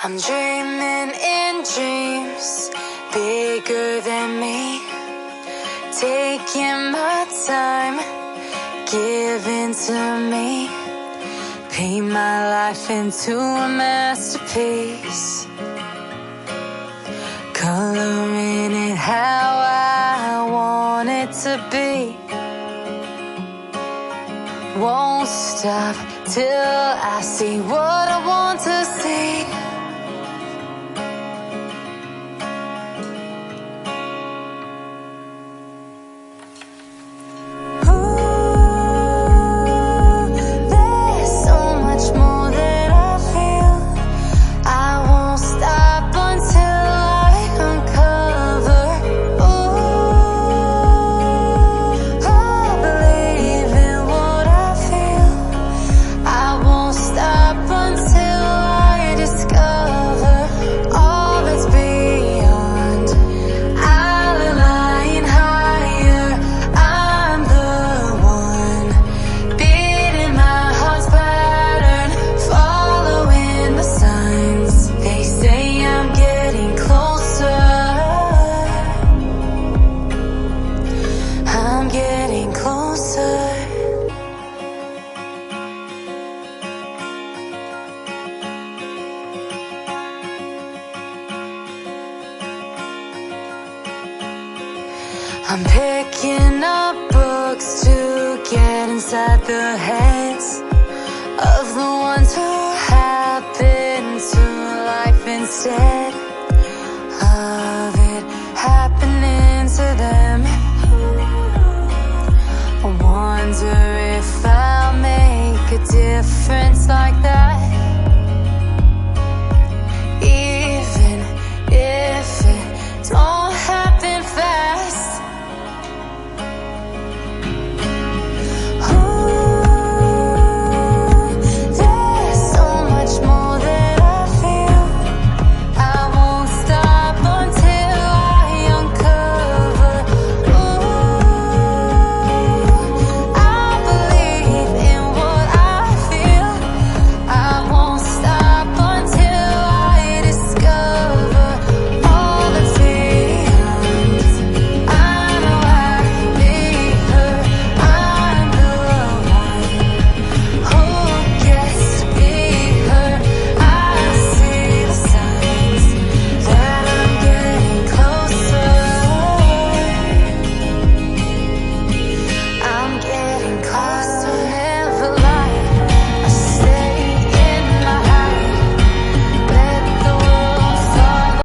I'm dreaming in dreams bigger than me, taking my time, giving to me, paint my life into a masterpiece, coloring it how I want it to be. Won't stop till I see what I want to see. I'm picking up books to get inside the heads of the ones who happen to life instead of it happening to them. I wonder if I'll make a difference like that.